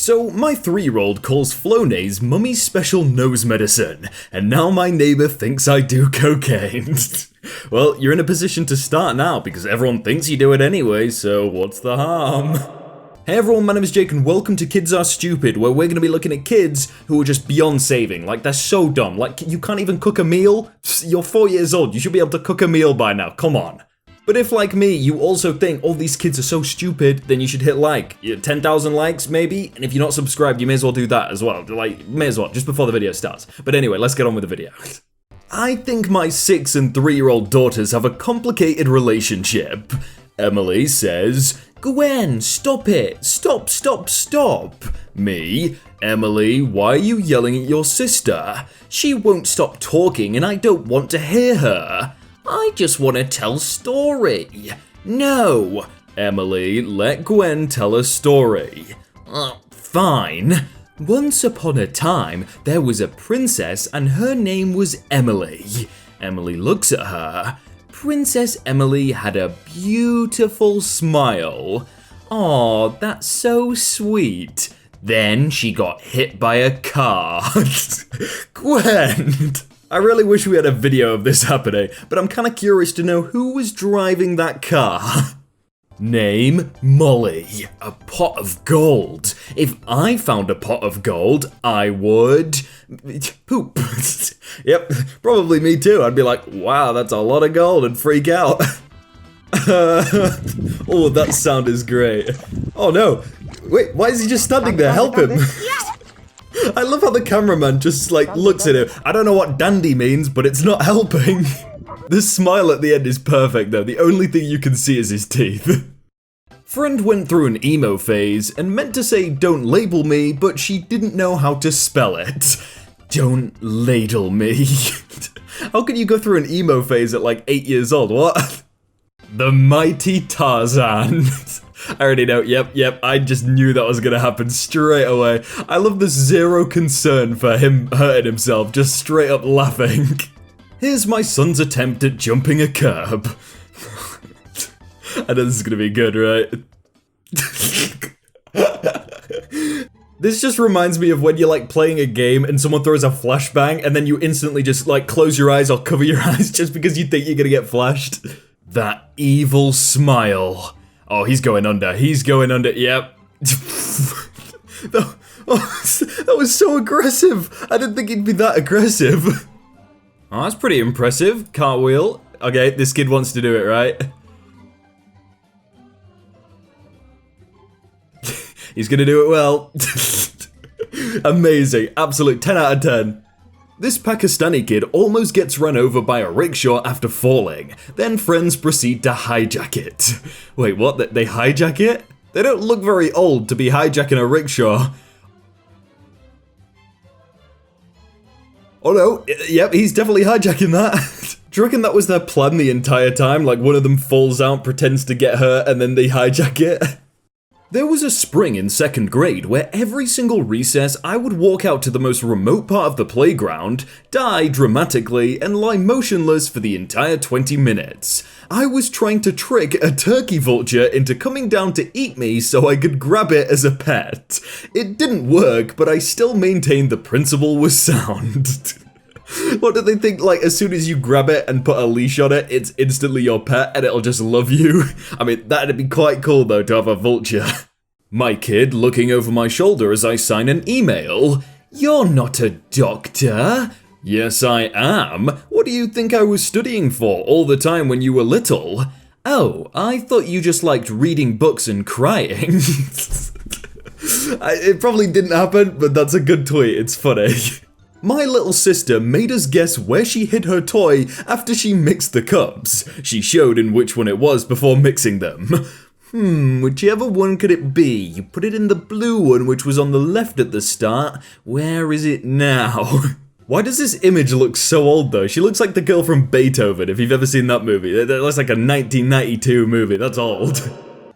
So my 3-year-old calls Flonase mummy's special nose medicine, and now my neighbor thinks I do cocaine. Well, you're in a position to start now because everyone thinks you do it anyway, so what's the harm? Hey everyone, my name is Jake and welcome to Kids Are Stupid, where we're gonna be looking at kids who are just beyond saving. Like, they're so dumb. Like, you can't even cook a meal? You're 4 years old, you should be able to cook a meal by now, come on. But if, like me, you also think all these kids are so stupid, then you should hit like. 10,000 likes, maybe? And if you're not subscribed, you may as well do that as well. Like, may as well, just before the video starts. But anyway, let's get on with the video. I think my 6 and 3-year-old daughters have a complicated relationship. Emily says, "Gwen, stop it! Stop, stop, stop!" Me, "Emily, why are you yelling at your sister? She won't stop talking and I don't want to hear her. I just want to tell a story." No. Emily, "Let Gwen tell a story." Fine. Once upon a time, there was a princess and her name was Emily. Emily looks at her. Princess Emily had a beautiful smile. Aw, that's so sweet. Then she got hit by a car. Gwen! I really wish we had a video of this happening, but I'm kinda curious to know who was driving that car. Name, Molly. A pot of gold. If I found a pot of gold, I would poop. Yep, probably me too. I'd be like, wow, that's a lot of gold, and freak out. Oh, that sound is great. Oh no, wait, why is he just standing there? Help him. I love how the cameraman just like looks at him. I don't know what dandy means, but it's not helping. The smile at the end is perfect though. The only thing you can see is his teeth. Friend went through an emo phase and meant to say don't label me, but she didn't know how to spell it. Don't ladle me. How can you go through an emo phase at like 8 years old? What? The mighty Tarzan. I already know, yep, I just knew that was gonna happen straight away. I love the zero concern for him hurting himself, just straight up laughing. Here's my son's attempt at jumping a curb. I know this is gonna be good, right? This just reminds me of when you're like playing a game and someone throws a flashbang and then you instantly just like close your eyes or cover your eyes just because you think you're gonna get flashed. That evil smile. Oh, he's going under, yep. That was so aggressive. I didn't think he'd be that aggressive. Oh, that's pretty impressive. Cartwheel. Okay, this kid wants to do it, right? He's gonna do it well. Amazing, absolute 10 out of 10. This Pakistani kid almost gets run over by a rickshaw after falling. Then friends proceed to hijack it. Wait, what? They hijack it? They don't look very old to be hijacking a rickshaw. Oh no, yep, he's definitely hijacking that. Do you reckon that was their plan the entire time? Like one of them falls out, pretends to get hurt, and then they hijack it? There was a spring in 2nd grade where every single recess I would walk out to the most remote part of the playground, die dramatically, and lie motionless for the entire 20 minutes. I was trying to trick a turkey vulture into coming down to eat me so I could grab it as a pet. It didn't work, but I still maintained the principle was sound. What do they think, like, as soon as you grab it and put a leash on it, it's instantly your pet and it'll just love you? I mean, that'd be quite cool though, to have a vulture. My kid looking over my shoulder as I sign an email. You're not a doctor. Yes, I am. What do you think I was studying for all the time when you were little? Oh, I thought you just liked reading books and crying. It probably didn't happen, but that's a good tweet, it's funny. My little sister made us guess where she hid her toy after she mixed the cups. She showed in which one it was before mixing them. Whichever one could it be? You put it in the blue one which was on the left at the start. Where is it now? Why does this image look so old though? She looks like the girl from Beethoven, if you've ever seen that movie. That looks like a 1992 movie, that's old.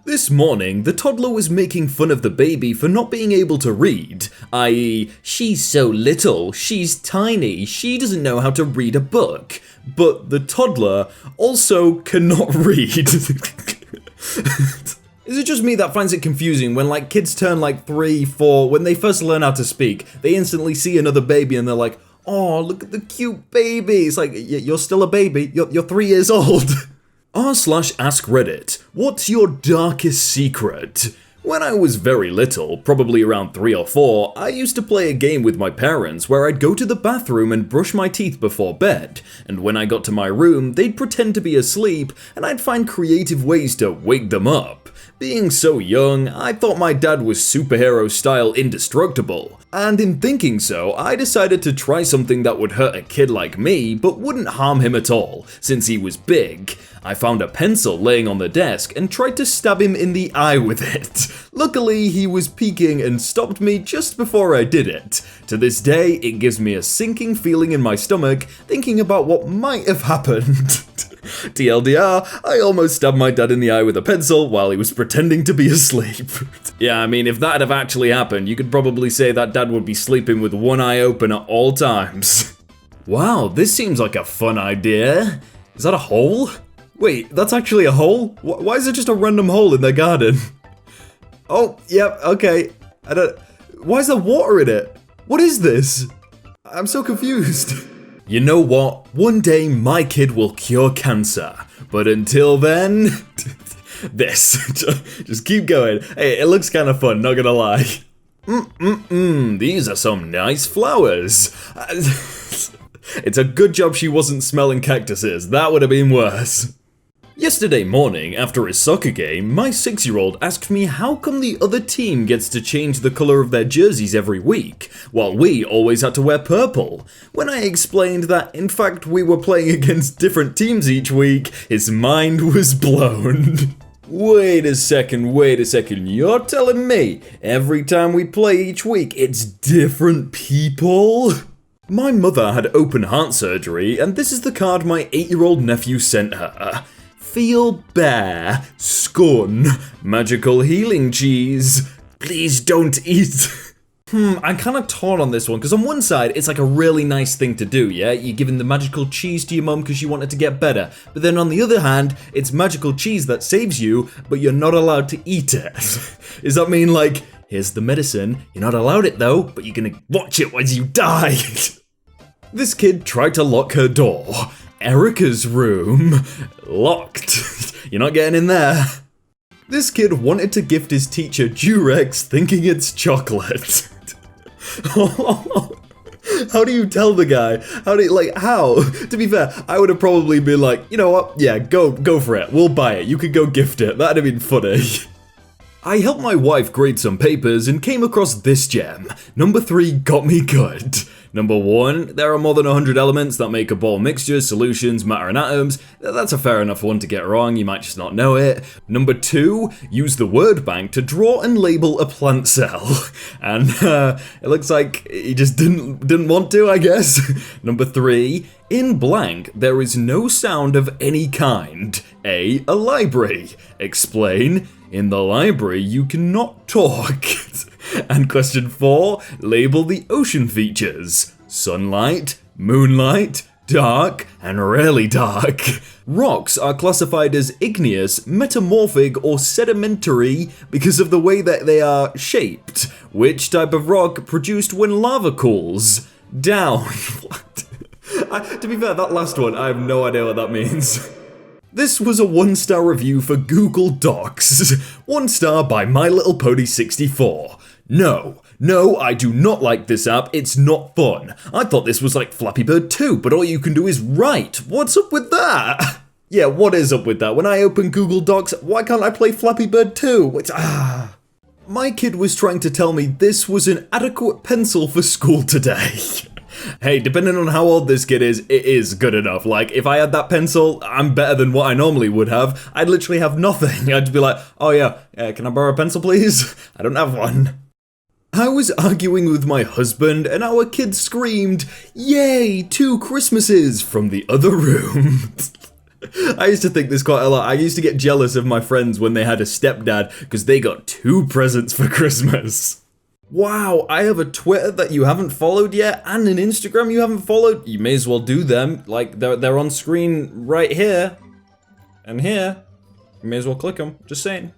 This morning, the toddler was making fun of the baby for not being able to read, i.e., she's so little, she's tiny, she doesn't know how to read a book. But the toddler also cannot read. Is it just me that finds it confusing when like kids turn like 3, 4, when they first learn how to speak, they instantly see another baby and they're like, oh, look at the cute baby. It's like, you're still a baby, you're 3 years old. r/ask Reddit, what's your darkest secret? When I was very little, probably around 3 or 4, I used to play a game with my parents where I'd go to the bathroom and brush my teeth before bed, and when I got to my room, they'd pretend to be asleep, and I'd find creative ways to wake them up. Being so young, I thought my dad was superhero-style indestructible, and in thinking so, I decided to try something that would hurt a kid like me, but wouldn't harm him at all, since he was big. I found a pencil laying on the desk and tried to stab him in the eye with it. Luckily, he was peeking and stopped me just before I did it. To this day, it gives me a sinking feeling in my stomach, thinking about what might have happened. TLDR, I almost stabbed my dad in the eye with a pencil while he was pretending to be asleep. Yeah, I mean, if that had have actually happened, you could probably say that dad would be sleeping with one eye open at all times. Wow, this seems like a fun idea. Is that a hole? Wait, that's actually a hole? Why is it just a random hole in their garden? Oh, yep, okay. Why is there water in it? What is this? I'm so confused. You know what? One day my kid will cure cancer. But until then, this. Just keep going. Hey, it looks kind of fun, not gonna lie. These are some nice flowers. It's a good job she wasn't smelling cactuses. That would have been worse. Yesterday morning, after his soccer game, my 6-year-old asked me how come the other team gets to change the colour of their jerseys every week, while we always had to wear purple. When I explained that, in fact, we were playing against different teams each week, his mind was blown. Wait a second, you're telling me every time we play each week, it's different people? My mother had open heart surgery, and this is the card my 8-year-old nephew sent her. Feel bear, scun, magical healing cheese. Please don't eat. I'm kind of torn on this one, because on one side, it's like a really nice thing to do, yeah? You're giving the magical cheese to your mum because you want it to get better. But then on the other hand, it's magical cheese that saves you, but you're not allowed to eat it. Does that mean like, here's the medicine, you're not allowed it though, but you're gonna watch it as you die? This kid tried to lock her door. Erica's room. Locked. You're not getting in there. This kid wanted to gift his teacher Durex thinking it's chocolate. How do you tell the guy? How? To be fair, I would have probably been like, you know what? Yeah, go for it. We'll buy it. You could go gift it. That'd have been funny. I helped my wife grade some papers and came across this gem. Number 3 got me good. Number 1, there are more than 100 elements that make a ball mixtures, solutions, matter and atoms. That's a fair enough one to get wrong, you might just not know it. Number 2, use the word bank to draw and label a plant cell. And it looks like he just didn't want to, I guess. Number 3, in blank, there is no sound of any kind. A library. Explain. In the library, you cannot talk. And question 4, label the ocean features. Sunlight, moonlight, dark, and really dark. Rocks are classified as igneous, metamorphic, or sedimentary because of the way that they are shaped. Which type of rock produced when lava cools? Down. What? To be fair, that last one, I have no idea what that means. This was a 1-star review for Google Docs. 1 star by My Little Pony 64. No, I do not like this app, it's not fun. I thought this was like Flappy Bird 2, but all you can do is write. What's up with that? Yeah, what is up with that? When I open Google Docs, why can't I play Flappy Bird 2? My kid was trying to tell me this was an adequate pencil for school today. Hey, depending on how old this kid is, it is good enough. Like, if I had that pencil, I'm better than what I normally would have. I'd literally have nothing. I'd be like, oh yeah, can I borrow a pencil please? I don't have one. I was arguing with my husband and our kid screamed, "Yay, 2 Christmases!" from the other room. I used to think this quite a lot. I used to get jealous of my friends when they had a stepdad because they got 2 presents for Christmas. Wow, I have a Twitter that you haven't followed yet and an Instagram you haven't followed. You may as well do them. Like, they're on screen right here and here. You may as well click them. Just saying.